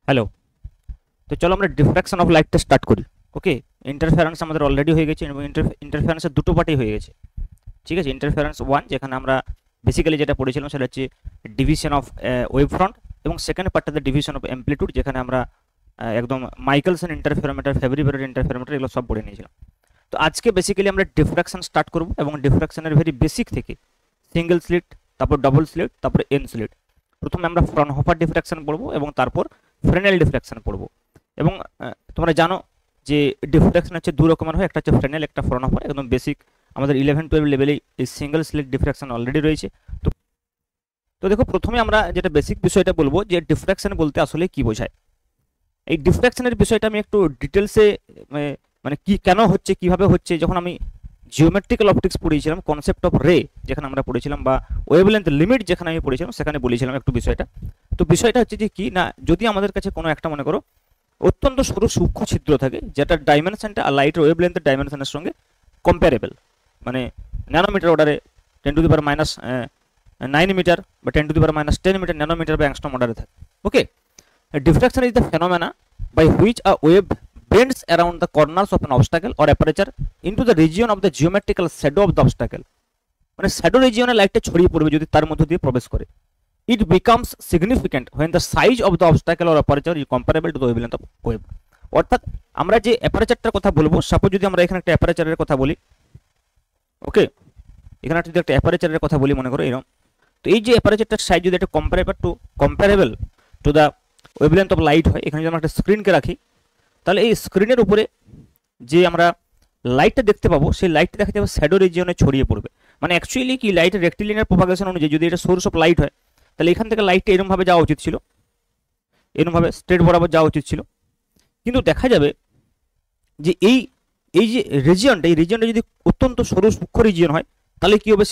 Hello. তো চলো আমরা ডিফ্রাকশন অফ লাইটটা স্টার্ট করি। ওকে, ইন্টারফারেন্স আমাদের অলরেডি হয়ে গেছে এবং ইন্টারফারেন্সের দুটো পার্টই হয়ে গেছে। ঠিক আছে, ইন্টারফারেন্স ওয়ান যেখানে আমরা বেসিক্যালি যেটা পড়েছিলাম সেটা হচ্ছে ডিভিশন অফ ওয়েভ ফ্রন্ট, এবং সেকেন্ড পার্টটাতে ডিভিশন অফ অ্যামপ্লিটিউড যেখানে আমরা একদম মাইকেলসন ইন্টারফেরোমিটার, ফেব্রি-পেরেট ইন্টারফেরোমিটার এগুলো সব পড়ে নিয়েছিলাম। তো আজকে বেসিক্যালি আমরা ডিফ্রাকশন স্টার্ট করব এবং ডিফ্রাকশনের ভেরি বেসিক থেকে সিঙ্গেল স্লিট, তারপর ডাবল স্লিট, তারপর এন স্লিট। প্রথমে আমরা ফ্রনহোফার ডিফ্রাকশন পড়বো এবং তারপর ফ্রেনেল ডিফ্রাকশন পড়বো। এবং তোমরা জানো যে ডিফ্রাকশন হচ্ছে দু রকমের হয়, একটা হচ্ছে ফ্রেনেল, একটা ফ্রনহোফার। একদম বেসিক আমাদের 11-12 লেভেলে এই সিঙ্গেল স্লিট ডিফ্রাকশন অলরেডি রয়েছে। তো দেখো, প্রথমে আমরা যেটা বেসিক বিষয়টা বলবো যে ডিফ্রাকশন বলতে আসলে কি বোঝায়। এই ডিফ্রাকশনের বিষয়টা আমি একটু ডিটেলসে মানে কি কেন হচ্ছে, কিভাবে হচ্ছে, যখন আমি জিওমেট্রিক্যাল অপটিক্স পড়িয়েছিলাম, কনসেপ্ট অফ রে যেখানে আমরা পড়েছিলাম, বা ওয়েভলেন্থ লিমিট যেখানে আমি পড়েছিলাম, সেখানে বলেছিলাম একটু বিষয়টা। তো বিষয়টা হচ্ছে যে কি না, যদি আমাদের কাছে কোনো একটা মনে করো অত্যন্ত সরু সূক্ষ্ম ছিদ্র থাকে যেটার ডাইমেনশনটা লাইটের ওয়েভলেন্থের ডাইমেনশনের সঙ্গে কম্পারেবল, মানে ন্যানোমিটার অর্ডারে 10⁻9 মিটার বা 10⁻10 মিটার ন্যানোমিটার বা অ্যাংস্ট্রম অর্ডারে থাকে। ওকে, diffraction is the phenomena by which a wave bends around the corners of an obstacle or aperture into the region of the geometrical shadow of the obstacle. মানে shadow রিজিয়নে লাইটটা ছড়িয়ে পড়বে যদি তার মধ্য দিয়ে প্রবেশ করে। It becomes significant when the size of the obstacle or aperture is comparable to the wavelength of wave. অর্থাৎ আমরা যে অ্যাপারেচারটার কথা বলবো, সাপোজ যদি আমরা এখানে একটা অ্যাপারেচারের কথা বলি, ওকে, এখানে যদি একটা অ্যাপারেচারের কথা বলি মনে করো এরকম, তো এই যে অ্যাপারেচারটার সাইজ যদি একটা comparable to the wavelength of light হয়, এখানে যদি আমরা একটা স্ক্রিনকে রাখি, তাহলে এই স্ক্রিনের উপরে যে আমরা লাইটটা দেখতে পাবো সেই লাইটটা দেখা যাবে শ্যাডো রিজিয়নে ছড়িয়ে পড়বে। মানে অ্যাকচুয়ালি কি, লাইটের রেক্টিলিনিয়ার প্রপাগেশন অনুযায়ী যদি এটা সোর্স অফ লাইট হয়, তাহলে এখান থেকে লাইটটা এরকমভাবে যাওয়া উচিত ছিল, এরকমভাবে স্ট্রেট বরাবর যাওয়া উচিত ছিল। কিন্তু দেখা যাবে যে এই এই যে রিজিয়নটা, এই রিজিয়নটা যদি অত্যন্ত সরু সূক্ষ্ম রিজিয়ন হয়, তাহলে কি হবে,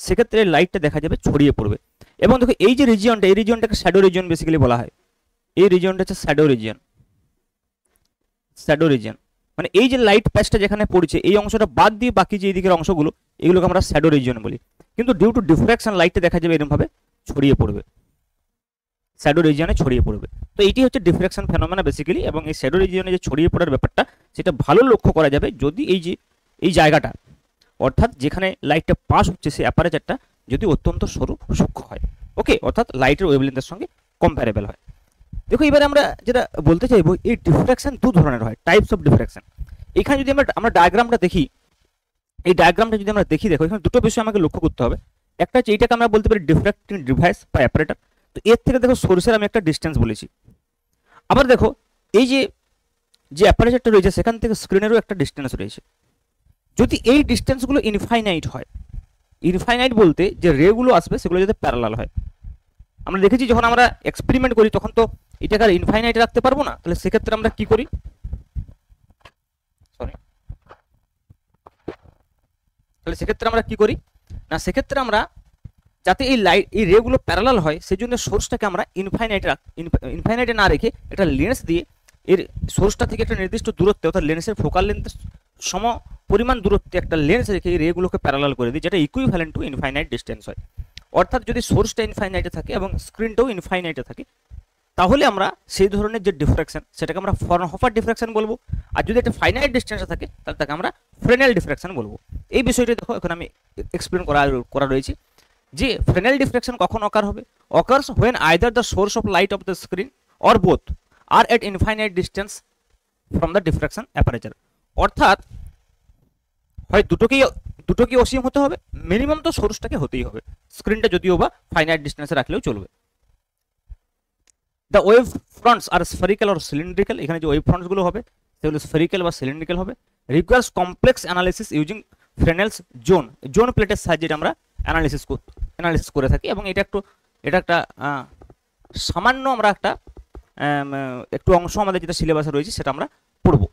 সেক্ষেত্রে লাইটটা দেখা যাবে ছড়িয়ে পড়বে। এবং দেখো এই যে রিজিয়নটা, এই রিজিয়নটাকে শ্যাডো রিজিয়ন বেসিক্যালি বলা হয়। এই রিজিয়নটা হচ্ছে শ্যাডো রিজিয়ন। মানে এই যে লাইট প্যাচটা যেখানে পড়ছে, এই অংশটা বাদ দিয়ে বাকি যে এদিকের অংশগুলো, এগুলোকে আমরা শ্যাডো রিজিয়ন বলি। কিন্তু ডিউ টু ডিফ্রাকশন লাইটটা দেখা যাবে এরকমভাবে ছড়িয়ে পড়বে, শ্যাডো রিজিয়নে ছড়িয়ে পড়বে। তো এইটি হচ্ছে ডিফ্রাকশন ফেনোমেনা বেসিক্যালি। এবং এই শ্যাডো রিজিয়নে যে ছড়িয়ে পড়ার ব্যাপারটা, সেটা ভালো লক্ষ্য করা যাবে যদি এই জায়গাটা, অর্থাৎ যেখানে লাইটটা পাস হচ্ছে সেই অ্যাপারেচারটা যদি অত্যন্ত সরু সূক্ষ্ম হয়। ওকে, অর্থাৎ লাইটের ওয়েভলেন্থের সঙ্গে কম্পারেবল হয়। দেখো এবারে আমরা যেটা বলতে চাইবো, এই ডিফ্রাকশন দু ধরনের হয়, টাইপস অফ ডিফ্রাকশন। এখানে যদি আমরা ডায়াগ্রামটা দেখি, এই ডায়াগ্রামটা যদি আমরা দেখি, দেখো এখানে দুটো বিষয় আমাকে লক্ষ্য করতে হবে। একটা হচ্ছে এইটাকে আমরা বলতে পারি ডিফ্রাক্টিং ডিভাইস বা অ্যাপারেটর। তো এর থেকে দেখো সোর্সের আমি একটা ডিস্টেন্স বলেছি। আবার দেখো এই যে অ্যাপারেচারটা রয়েছে সেখান থেকে স্ক্রিনেরও একটা ডিস্টেন্স রয়েছে। যদি এই ডিস্টেন্সগুলো ইনফাইনাইট হয়, ইনফাইনাইট বলতে যে রেগুলো আসবে সেগুলো যাতে প্যারালাল হয়। আমরা দেখেছি যখন আমরা এক্সপেরিমেন্ট করি তখন তো এটাকে আর ইনফাইনাইট রাখতে পারবো না, তাহলে সেক্ষেত্রে আমরা কি করি, না সেক্ষেত্রে আমরা যাতে এই রেগুলো প্যারালাল হয় সেই জন্য সোর্সটাকে আমরা ইনফাইনাইটে না রেখে একটা লেন্স দিয়ে এর সোর্সটা থেকে একটা নির্দিষ্ট দূরত্বে, অর্থাৎ লেন্সের ফোকাল লেন্থের সম পরিমাণ দূরত্বে একটা লেন্স রেখে এই রেগুলোকে প্যারালাল করে দিই, যেটা ইকুইভ্যালেন্ট টু ইনফাইনাইট ডিস্টেন্স হয়। অর্থাৎ যদি সোর্সটা ইনফাইনাইটে থাকে এবং স্ক্রিনটাও ইনফাইনাইটে থাকে, তাহলে আমরা সেই ধরনের যে ডিফ্রাকশন সেটাকে আমরা ফ্রনহোফার ডিফ্রাকশন বলবো। আর যদি একটা ফাইনাইট ডিস্টেন্সে থাকে তাহলে তাকে আমরা ফ্রেনেল ডিফ্রাকশন বলবো। এই বিষয়টি দেখো এখন আমি এক্সপ্লেন করা রয়েছে যে ফ্রেনেল ডিফ্রাকশন কখন occurs when either the source of light of the screen or both are at infinite distance from the diffraction aperture। অর্থাৎ হয় দুটোকেই অসীম হতে হবে, মিনিমাম তো সোর্সটাকে হতেই হবে, স্ক্রিনটা যদিও বা ফাইনাইট ডিস্টেন্সে রাখলেও চলবে। The wave fronts are spherical or cylindrical, এখানে যে ওয়েভ ফ্রন্টস গুলো হবে সেগুলো স্ফেরিক্যাল বা সিলিন্ড্রিক্যাল হবে। Requires complex analysis using Fresnel's zone প্লেটের সাহায্যে আমরা অ্যানালিসিস করে থাকি। এবং এটা একটা সামান্য আমরা একটু অংশ আমাদের যেটা সিলেবাসে রয়েছে সেটা আমরা পড়বো।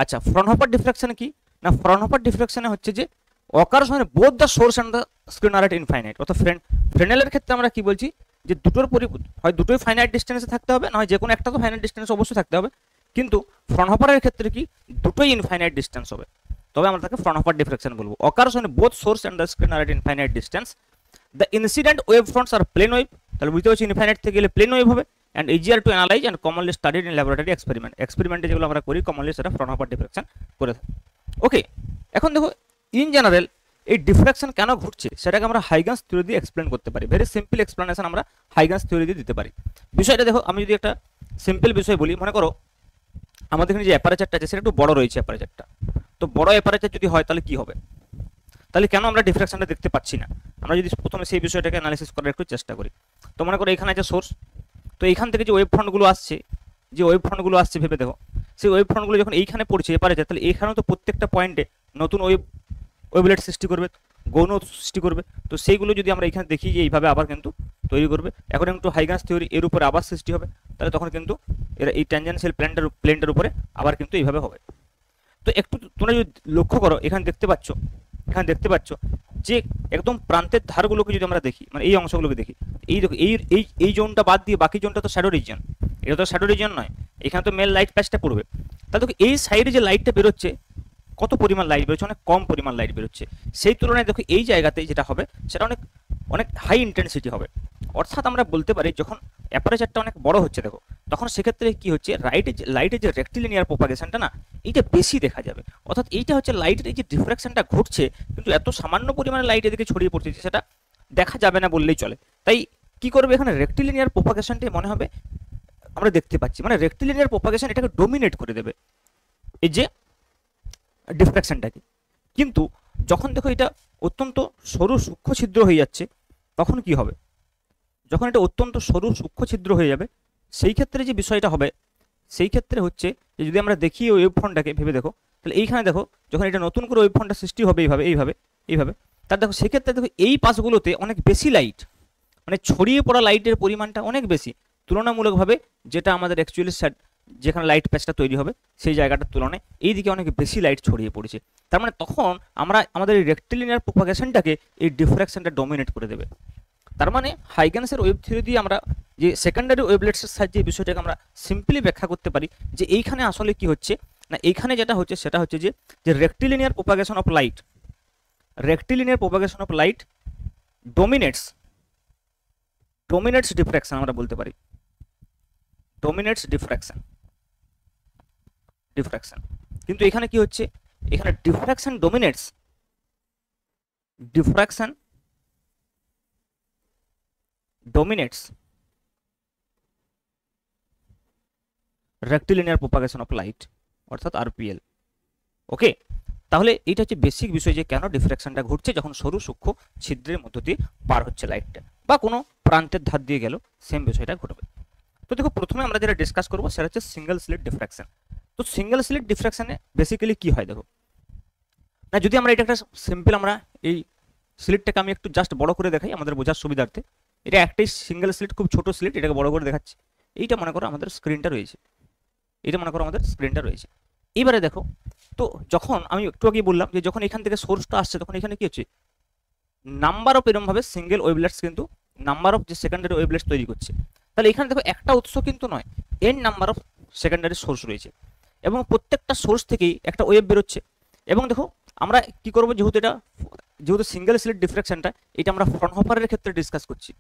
আচ্ছা, ফ্রনহোফার ডিফ্রাকশন কি না, ফ্রনহোফার ডিফ্রাকশনে হচ্ছে যে অকার্স মানে both the source and the screen are at infinite. অর্থাৎ ফ্রেনেলের ক্ষেত্রে আমরা কি বলছি যে হয় দুটোই ফাইনাইট ডিস্টেন্সে থাকতে হবে, না হয় যে কোনো একটা তো ফাইনাইট ডিস্টেন্স অবশ্যই থাকতে হবে। কিন্তু ফ্রনহোফারের ক্ষেত্রে কি, দুটোই ইনফাইনাইট ডিস্টেন্স হবে, তবে আমরা তাকে ফ্রনহোফার ডিফ্রাকশন বলবো। অকার্স মানে both source and the screen are at infinite distance. The incident wave fronts are plane wave, তাহলে বুঝতে পারছি ইনফাইনাইট থেকে গেলে প্লেন ওয়েভ হবে, and easier to analyse and commonly studied in laboratory এক্সপেরিমেন্টে যেগুলো আমরা করি কমনলি সেটা ফ্রনহফার ডিফ্রাকশন করে থাকি। ওকে, এখন দেখো ইন জেনারেল এই ডিফ্রাকশন কেন ঘটছে সেটাকে আমরা হাইগেনস থিওরি দিয়ে এক্সপ্লেন করতে পারি। ভেরি সিম্পল এক্সপ্লেনেশন আমরা হাইগেনস থিওরি দিয়ে দিতে পারি। বিষয়টা দেখো, আমি যদি একটা সিম্পল বিষয় বলি, মনে করো আমাদের এখানে যে অ্যাপারেচারটা আছে সেটা একটু বড় রয়েছে অ্যাপারেচারটা। তো বড় অ্যাপারেচার যদি হয় তাহলে কি হবে, তাহলে কেন আমরা ডিফ্রাকশনটা দেখতে পাচ্ছি না? আমরা যদি প্রথমে সেই বিষয়টাকে অ্যানালাইসিস করার একটু চেষ্টা করি। তো মনে করো এখানে আছে সোর্স, তো এইখান থেকে যে ওয়েভ ফ্রন্টগুলো আসছে ভেবে দেখো, সেই ওয়েভ ফ্রন্টগুলো যখন এইখানে পড়ছে অ্যাপারেচার, তাহলে এখানেও তো প্রত্যেকটা পয়েন্টে নতুন ওয়েভলেট সৃষ্টি করবে, গৌণ সৃষ্টি করবে। তো সেইগুলো যদি আমরা এখানে দেখি যে এইভাবে আবার কিন্তু তৈরি করবে অ্যাকর্ডিং টু হাইগেনস থিওরি, এর উপরে আবার সৃষ্টি হবে, তাহলে তখন কিন্তু এরা এই ট্যানজেনশিয়াল প্লেনটার উপরে আবার কিন্তু এইভাবে হবে। তো একটু তোমরা যদি লক্ষ্য করো, এখানে দেখতে পাচ্ছ যে একদম প্রান্তের ধারগুলোকে যদি আমরা দেখি, মানে এই অংশগুলোকে দেখি, এই দেখো এই জোনটা বাদ দিয়ে বাকি জোনটা তো শ্যাডো রিজিয়ন, এটা তো শ্যাডো রিজিয়ন নয়, এখানে তো মেল লাইট প্যাচটা পড়বে। তাহলে দেখো এই সাইডে যে লাইটটা বেরোচ্ছে, কত পরিমাণ লাইট বেরোচ্ছে, অনেক কম পরিমাণ লাইট বেরোচ্ছে। সেই তুলনায় দেখো এই জায়গাতে যেটা হবে সেটা অনেক অনেক হাই ইন্টেন্সিটি হবে। অর্থাৎ আমরা বলতে পারি যখন অ্যাপারেচারটা অনেক বড় হচ্ছে দেখো, তখন সেক্ষেত্রে কি হচ্ছে, লাইটের যে রেক্টিলিনিয়ার প্রপাগেশনটা না, এইটা বেশি দেখা যাবে। অর্থাৎ এইটা হচ্ছে লাইটের এই যে ডিফ্রাকশনটা ঘটছে, কিন্তু এত সামান্য পরিমাণে লাইট এদিকে ছড়িয়ে পড়ছে সেটা দেখা যাবে না বললেই চলে। তাই কি করবে, এখানে রেক্টিলিনিয়ার প্রপাগেশনটাই মনে হবে আমরা দেখতে পাচ্ছি, মানে রেক্টিলিনিয়ার প্রপাগেশন এটাকে ডোমিনেট করে দেবে এই যে ডিফ্রাকশনটাকে। কিন্তু যখন দেখো এটা অত্যন্ত সরু সূক্ষ্ম ছিদ্র হয়ে যাচ্ছে, তখন কি হবে, যখন এটা অত্যন্ত সরু সূক্ষ্ম ছিদ্র হয়ে যাবে, সেই ক্ষেত্রে যে বিষয়টা হবে, সেই ক্ষেত্রে হচ্ছে যে যদি আমরা দেখি ওই ওয়েভ ফ্রন্টটাকে ভেবে দেখো, তাহলে এইখানে দেখো যখন এটা নতুন করে ওয়েভ ফ্রন্টটা সৃষ্টি হবে এইভাবে, তার দেখো সেক্ষেত্রে দেখো এই পাশগুলোতে অনেক বেশি লাইট, মানে ছড়িয়ে পড়া লাইটের পরিমাণটা অনেক বেশি তুলনামূলকভাবে, যেটা আমাদের অ্যাকচুয়ালি যেখানে লাইট প্যাচটা তৈরি হবে সেই জায়গাটার তুলনায় এই দিকে অনেক বেশি লাইট ছড়িয়ে পড়েছে। তার মানে তখন আমরা আমাদের এই রেক্টিলিনিয়ার প্রপাগেশনটাকে এই ডিফ্রাকশনটা ডমিনেট করে দেবে। তার মানে হাইগেনসের ওয়েভ থিওরি দিয়ে আমরা যে সেকেন্ডারি ওয়েভলেটসের সাহায্যে এই বিষয়টাকে আমরা সিম্পলি ব্যাখ্যা করতে পারি যে এইখানে আসলে কি হচ্ছে না, এইখানে যেটা হচ্ছে সেটা হচ্ছে যে rectilinear propagation of light dominates diffraction, আমরা বলতে পারি ডোমিনেটস ডিফ্রাকশন। কিন্তু এখানে কি হচ্ছে, এখানে diffraction dominates rectilinear propagation of light, অর্থাৎ আরপিএল। ওকে, তাহলে এইটা হচ্ছে বেসিক বিষয় যে কেন ডিফ্রাকশনটা ঘটছে যখন সরু সূক্ষ্ম ছিদ্রের মধ্য দিয়ে পার হচ্ছে লাইটটা, বা কোনো প্রান্তের ধার দিয়ে গেল, সেম বিষয়টা ঘটবে। তো দেখো প্রথমে আমরা যেটা ডিসকাস করবো সেটা হচ্ছে সিঙ্গেল স্লিট ডিফ্রাকশন। তো সিঙ্গেল স্লিট ডিফ্রাকশনে বেসিক্যালি কি হয় দেখো না, যদি আমরা এটা একটা সিম্পল, আমরা এই স্লিটটাকে আমি একটু জাস্ট বড় করে দেখাই আমাদের বোঝার সুবিধার্থে। এটা একটাই সিঙ্গেল স্লিট, খুব ছোট স্লিট, এটাকে বড় করে দেখাচ্ছি। এইটা মনে করো আমাদের স্ক্রিনটা রয়েছে, এইবারে দেখো, তো যখন আমি একটু আগে বললাম যে যখন এখান থেকে সোর্সটা আসছে তখন এখানে কি হচ্ছে, নাম্বার অফ এরমভাবে সিঙ্গেল ওয়েভলেটস কিন্তু নাম্বার অফ যে সেকেন্ডারি ওয়েভলেটস তৈরি করছে। তাহলে এখানে দেখো একটা উৎস কিন্তু নয়, N number of secondary source রয়েছে, এবং প্রত্যেকটা সোর্স থেকেই একটা ওয়েভ বেরোচ্ছে। এবং দেখো আমরা কি করবো, যেহেতু সিঙ্গেল স্লিট ডিফ্রাকশনটা এটা আমরা ফ্রনহফারের ক্ষেত্রে ডিসকাস করছি,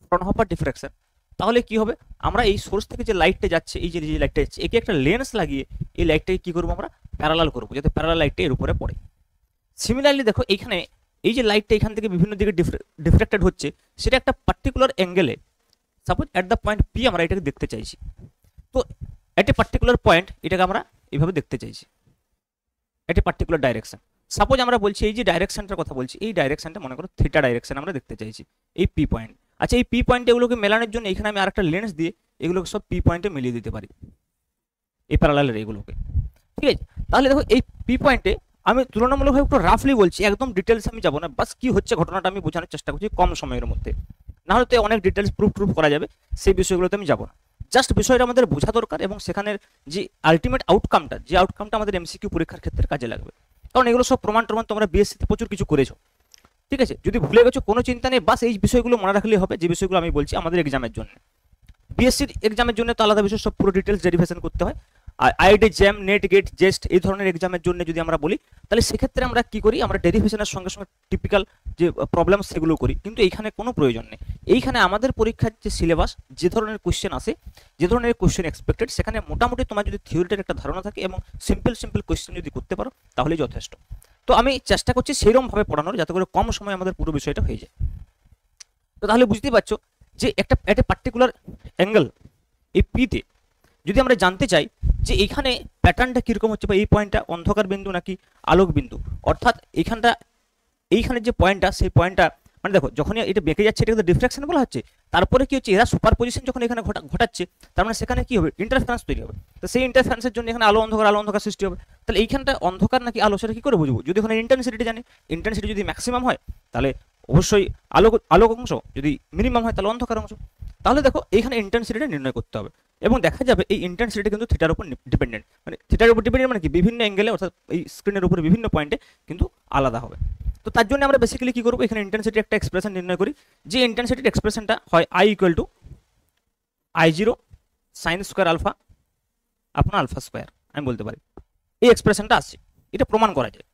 ফ্রনহফার ডিফ্রাকশন, তাহলে কি হবে, আমরা এই সোর্স থেকে যে লাইটটা যাচ্ছে, এই যে লাইটটা যাচ্ছে, একে একটা লেন্স লাগিয়ে এই লাইটটাকে কি করবো, আমরা প্যারালাল করবো, যাতে প্যারালাল লাইটটা এর উপরে পড়ে। সিমিলারলি দেখো এইখানে এই যে লাইটটা এখান থেকে বিভিন্ন দিকে ডিফ্রাক্টেড হচ্ছে, সেটা একটা পার্টিকুলার অ্যাঙ্গেলে, suppose at the point P আমরা এটাকে দেখতে চাইছি। তো এট এ পার্টিকুলার পয়েন্ট এটাকে আমরা এইভাবে দেখতে চাইছি, এট এ পার্টিকুলার ডাইরেকশন। সাপোজ আমরা বলছি এই যে ডাইরেকশনটার কথা বলছি, এই ডাইরেকশনটা মনে করো থিটা ডাইরেকশন আমরা দেখতে চাইছি, এই পি পয়েন্ট। আচ্ছা, এই পি পয়েন্টে এগুলোকে মেলানোর জন্য এখানে আমি আরেকটা লেন্স দিয়ে এগুলোকে সব পি পয়েন্টে মিলিয়ে দিতে পারি, এই প্যারালালের এগুলোকে। ঠিক আছে, তাহলে দেখো এই পি পয়েন্টে আমি তুলনামূলকভাবে একটু রাফলি বলছি, একদম ডিটেলস আমি যাবো না, বাস কি হচ্ছে ঘটনাটা আমি বোঝানোর চেষ্টা করছি কম সময়ের মধ্যে, নাহলে তো অনেক ডিটেলস প্রুফ করা যাবে, সেই বিষয়গুলোতে আমি যাবো না। জাস্ট বিষয়টা আমাদের বোঝা দরকার, এবং সেখানের যে আলটিমেট আউটকামটা, আমাদের এমসিকিউ পরীক্ষার ক্ষেত্রে কাজে লাগবে, কারণ এগুলো সব প্রমাণ তোমরা বিএসসিতে প্রচুর কিছু করেছো। ঠিক আছে, যদি ভুলে গেছো কোনো চিন্তা নেই, বাস এই বিষয়গুলো মনে রাখলেই হবে, যে বিষয়গুলো আমি বলছি আমাদের এক্সামের জন্য। বিএসসির এক্সামের জন্য তো আলাদা বিষয়, সব পুরো ডিটেলস ডেরিভেশন করতে হয়। আইআইটি জ্যাম, নেট গেট, জেস্ট এই ধরনের এক্সামের জন্য যদি আমরা বলি, তাহলে সেক্ষেত্রে আমরা কি করি, আমরা ডেরিভেশনের সঙ্গে সঙ্গে টিপিক্যাল যে প্রবলেম সেগুলো করি, কিন্তু এইখানে কোনো প্রয়োজন নেই। এইখানে আমাদের পরীক্ষার যে সিলেবাস, যে ধরনের কোশ্চেন আসে, যে ধরনের কোশ্চেন এক্সপেক্টেড, সেখানে মোটামুটি তোমার যদি থিওরিটার একটা ধারণা থাকে এবং সিম্পল কোশ্চেন যদি করতে পারো তাহলেই যথেষ্ট। তো আমি চেষ্টা করছি সেইরকমভাবে পড়ানোর যাতে করে কম সময়ে আমাদের পুরো বিষয়টা হয়ে যায়। তো তাহলে বুঝতেই পারছো যে একটা পার্টিকুলার অ্যাঙ্গেল এই পিতে যদি আমরা জানতে চাই যে এইখানে প্যাটার্নটা কীরকম হচ্ছে, বা এই পয়েন্টটা অন্ধকার বিন্দু নাকি আলোক বিন্দু, অর্থাৎ এইখানে যে পয়েন্টটা, সেই পয়েন্টটা মানে দেখো যখনই এটা বেঁকে যাচ্ছে এটা কিন্তু ডিফ্রাকশন বলা হচ্ছে, তারপরে কি হচ্ছে, এরা সুপার পজিশন যখন এখানে ঘটাচ্ছে, তার মানে সেখানে কি হবে, ইন্টারফারেন্স তৈরি হবে। তো সেই ইন্টারফারেন্সের জন্য এখানে আলো অন্ধকার সৃষ্টি হবে। তাহলে এইখানটা অন্ধকার নাকি আলো সেটা কি করে বুঝবো, যদি ওখানে ইন্টেন্সিটি জানি, ইন্টেন্সিটি যদি ম্যাক্সিমাম হয় তাহলে অবশ্যই আলোক অংশ, যদি মিনিমাম হয় তাহলে অন্ধকার অংশ। তাহলে দেখো এইখানে ইন্টেন্সিটিটা নির্ণয় করতে হবে, এবং দেখা যাবে এই ইন্টেন্সিটি কিন্তু থিটার উপর ডিপেন্ডেন্ট, মানে থিটার উপর ডিপেন্ডেন্ট মানে কি, বিভিন্ন অ্যাঙ্গেলে অর্থাৎ এই স্ক্রিনের উপরে বিভিন্ন পয়েন্টে কিন্তু আলাদা হবে। তো তার জন্য আমরা বেসিক্যালি কি করবো, এখানে ইন্টেন্সিটি একটা এক্সপ্রেশন নির্ণয় করি, যে ইন্টেন্সিটির এক্সপ্রেশনটা হয় I equal to I0 sine square alpha upon alpha square, আমি বলতে পারি এই এক্সপ্রেশনটা আসছে। এটা প্রমাণ করা যায়,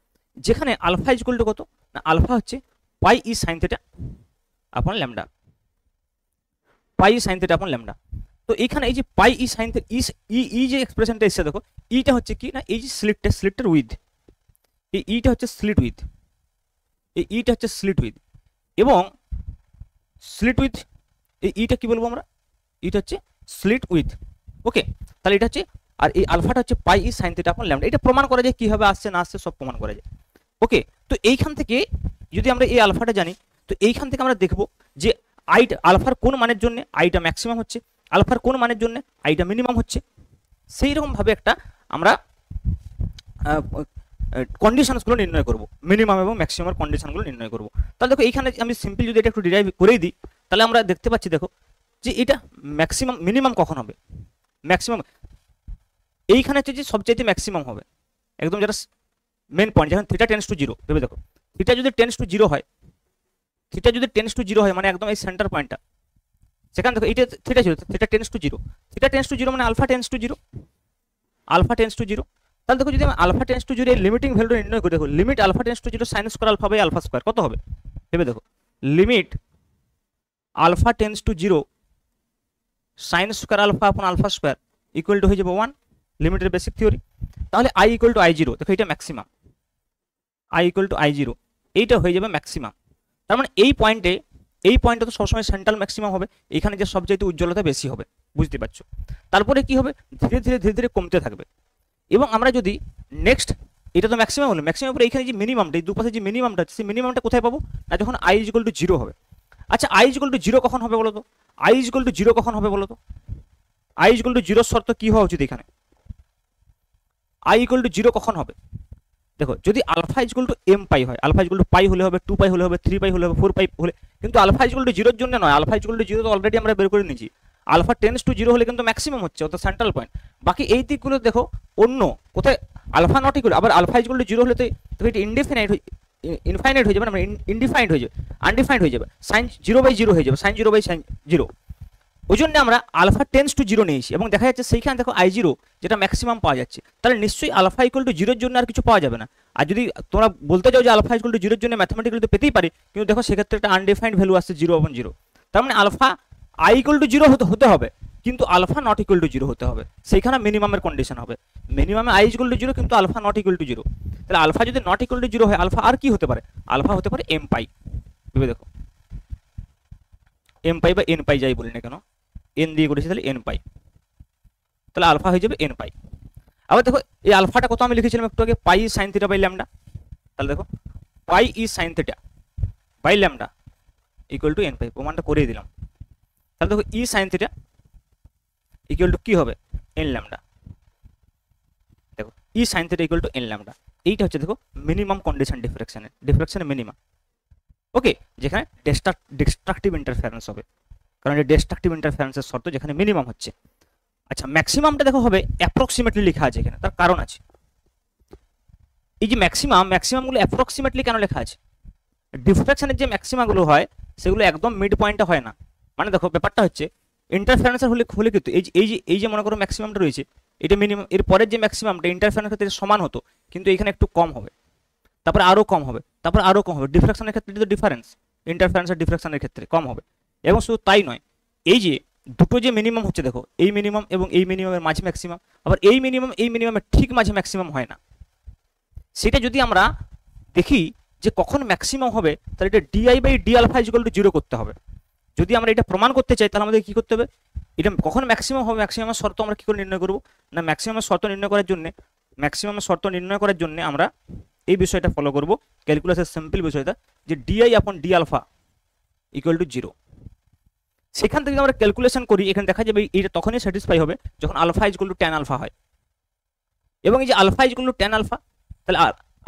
যেখানে আলফা ইকুয়াল টু কত না, আলফা হচ্ছে পাই ই সাইন থিটা আপন ল্যামডা, পাই ই সাইন থিটা আপন ল্যামডা। তো এখানে এই যে পাই ই সাইন থিটা ই যে এক্সপ্রেশনটা এসে দেখো, ইটা হচ্ছে কি না, এই যে স্লিটের উইথ, এই ইটা হচ্ছে স্লিট উইথ, এই ইটা হচ্ছে স্লিট উইথ, এবং স্লিট উইথ এই ইটা কি বলবো আমরা, ইটা হচ্ছে স্লিট উইথ। ওকে, তাহলে এটা হচ্ছে, আর এই আলফাটা হচ্ছে পাই ই সাইন থিটা আপন ল্যামডা। এটা প্রমাণ করা যায় কিভাবে আসছে না আসছে সব প্রমাণ করা যায়। ওকে, তো এইখান থেকে যদি আমরা এই আলফাটা জানি, তো এইখান থেকে আমরা দেখব যে আলফার কোন মানের জন্য আইটা ম্যাক্সিমাম হচ্ছে, আলফার কোন মানের জন্য আইটা মিনিমাম হচ্ছে। সেই রকম ভাবে একটা আমরা কন্ডিশনসগুলো নির্ণয় করব, মিনিমাম এবং ম্যাক্সিমামের কন্ডিশনগুলো নির্ণয় করব। তাহলে দেখো এইখানে আমি সিম্পল যদি এটা একটু ডিরাইভ করেই দিই, তাহলে আমরা দেখতে পাচ্ছি দেখো যে এটা ম্যাক্সিমাম, মিনিমাম কখন হবে, ম্যাক্সিমাম এইখানে হচ্ছে যে সবচাইতে ম্যাক্সিমাম হবে, একদম যেটা মেন পয়েন্ট, যখন থিটা টেন্স টু জিরো, ভেবে দেখো থিটা যদি টেন্স টু জিরো হয়, থিটা যদি টেন্স টু জিরো হয় মানে একদম এই সেন্টার পয়েন্টটা, সেখানে দেখো এটা theta zero, theta tends to zero, theta tends to zero মানে alpha tends to zero, alpha tends to zero. তাহলে দেখো যদি আমি আলফা টেন্স টু জিরো এর লিমিটিং ভ্যালুটা নির্ণয় করি, দেখো limit alpha tends to zero sine square alpha by alpha square কত হবে, ভেবে দেখো limit alpha tends to zero sine square alpha upon alpha square equal to হয়ে যাবে 1, লিমিটের বেসিক থিওরি। তাহলে I ইকুয়াল টু I0, দেখো এটা maximum, I equal to I0 এইটা হয়ে যাবে ম্যাক্সিমাম। তার মানে এই পয়েন্টটা তো সবসময় সেন্ট্রাল ম্যাক্সিমাম হবে, এখানে যে সবচাইতে উজ্জ্বলতা বেশি হবে, বুঝতে পারছো। তারপরে কি হবে, ধীরে ধীরে কমতে থাকবে, এবং আমরা যদি নেক্সট, এটা তো ম্যাক্সিমাম হলো, ম্যাক্সিমাম পরে এইখানে যে মিনিমামটা, এই দুপাশে যে মিনিমামটা আছে, সেই মিনিমামটা কোথায় পাবো না, যখন I ইকুয়াল টু 0 হবে। আচ্ছা I ইকুয়াল টু 0 কখন হবে বলো তো, I ইকুয়াল টু 0 কখন হবে বলো তো, I ইকুয়াল টু 0 শর্ত কি হওয়া উচিত এখানে, I ইকুয়াল টু 0 কখন হবে, দেখো যদি আলফা ইকুয়াল টু এম পাই হয়, আলফা ইকুয়াল টু পাই হলে হবে, 2 পাই হলে হবে, 3 পাই হলে হবে, 4 পাই হলে, কিন্তু আলফা ইকুয়াল টু 0 এর জন্য নয়, আলফা ইকুয়াল টু 0 তো অলরেডি আমরা বের করে নিয়েছি, আলফা টেন্স টু 0 হলে কিন্তু ম্যাক্সিমাম হচ্ছে, অর্থাৎ সেন্ট্রাল পয়েন্ট। বাকি এই দিকগুলো দেখো অন্য কোথায় আলফা নট ইকুয়াল, আবার আলফা ইকুয়াল টু 0 হলে তো এটা ইনডিফিনাইট ইনফাইনাইট হয়ে যাবে না, ইনডিফাইন্ড হয়ে যাবে, আনডিফাইন্ড হয়ে যাবে, সাইন 0/0 হয়ে যাবে, সাইন 0/সাইন 0। ওই জন্য আমরা আলফা টেন্স টু 0 নিয়েছি, এবং দেখা যাচ্ছে সেইখানে দেখো I0 যেটা ম্যাক্সিমাম পাওয়া যাচ্ছে, তাহলে নিশ্চয়ই আলফা ইকুয়াল টু 0 এর জন্য আর কিছু পাওয়া যাবে না। আর যদি তোমরা বলতে চাও যে আলফা ইকুয়াল টু 0 এর জন্য ম্যাথমেটিক্যালি তো পেতেই পারি, কিন্তু দেখো সেক্ষেত্রে একটা আনডিফাইন্ড ভ্যালু আসছে 0/0, তার মানে আলফা I ইকুয়াল টু 0 হতে হবে, কিন্তু আলফা নট ইকুয়াল টু 0 হতে হবে, সেইখানে মিনিমামের কন্ডিশন হবে, মিনিমামে I ইকুয়াল টু 0 কিন্তু আলফা নট ইকুয়াল টু 0। তাহলে আলফা যদি নট ইকুয়াল টু 0 হয়, আলফা আর কি হতে পারে, আলফা হতে পারে এম পাই, ভেবে দেখো এম পাই বা এন পাই যাই বলি না কেন, এন দিয়ে করেছি তাহলে এন পাই, তাহলে আলফা হয়ে যাবে এন পাই। আবার দেখো এই আলফাটা কত আমি লিখেছিলাম একটু আগে, pi sine theta by lambda, তাহলে দেখো pi e sine theta by lambda equal to n pi, প্রমাণটা করিয়ে দিলাম। তাহলে দেখো e sine theta equal to কি হবে, এন ল্যামডা, দেখো e sine theta equal to n lambda, এইটা হচ্ছে দেখো মিনিমাম কন্ডিশন ডিফ্রাকশনের মিনিমাম। ওকে, যেখানে ডিস্ট্রাকটিভ ইন্টারফারেন্স হবে, কারণ এটা ডিস্ট্রাকটিভ ইন্টারফারেন্সের শর্ত যেখানে মিনিমাম হচ্ছে। আচ্ছা ম্যাক্সিমামটা দেখো হবে অ্যাপ্রক্সিমেটলি লেখা আছে এখানে, তার কারণ আছে, এই যে ম্যাক্সিমামগুলো অ্যাপ্রক্সিমেটলি কেন লেখা আছে, ডিফ্রাকশনের যে ম্যাক্সিমাগুলো হয় সেগুলো একদম মিড পয়েন্টে হয় না। মানে দেখো ব্যাপারটা হচ্ছে ইন্টারফারেন্সের হলে কিন্তু এই যে মনে করো ম্যাক্সিমামটা রয়েছে, এটা মিনিমাম, এর পরের যে ম্যাক্সিমামটা ইন্টারফারেন্সের ক্ষেত্রে সমান হতো, কিন্তু এখানে একটু কম হবে, তারপরে আরও কম হবে, তারপরে আরও কম হবে। ডিফ্রাকশনের ক্ষেত্রে তো ডিফারেন্স, ইন্টারফারেন্স আর ডিফ্রাকশনের ক্ষেত্রে কম হবে। এবং শুধু তাই নয়, এই যে দুটো যে মিনিমাম হচ্ছে দেখো, এই মিনিমাম এবং এই মিনিমামের মাঝে ম্যাক্সিমাম, আবার এই মিনিমামের ঠিক মাঝে ম্যাক্সিমাম হয় না। সেটা যদি আমরা দেখি যে কখন ম্যাক্সিমাম হবে, তাহলে এটা dI by d alpha is equal to 0 করতে হবে। যদি আমরা এটা প্রমাণ করতে চাই তাহলে আমাদের কি করতে হবে, এটা কখন ম্যাক্সিমাম হবে, ম্যাক্সিমামের শর্ত আমরা কি করে নির্ণয় করব না, ম্যাক্সিমামের শর্ত নির্ণয় করার জন্য আমরা এই বিষয়টা ফলো করব, ক্যালকুলাসের সিম্পল বিষয়টা, যে ডিআই আপন ডি আলফা ইকুয়াল টু 0। সেখান থেকে আমরা ক্যালকুলেশন করি, এখানে দেখা যাবে এটা তখনই স্যাটিসফাই হবে যখন alpha is equal to tan alpha হয়। এবং এই যে alpha is equal to tan alpha, তাহলে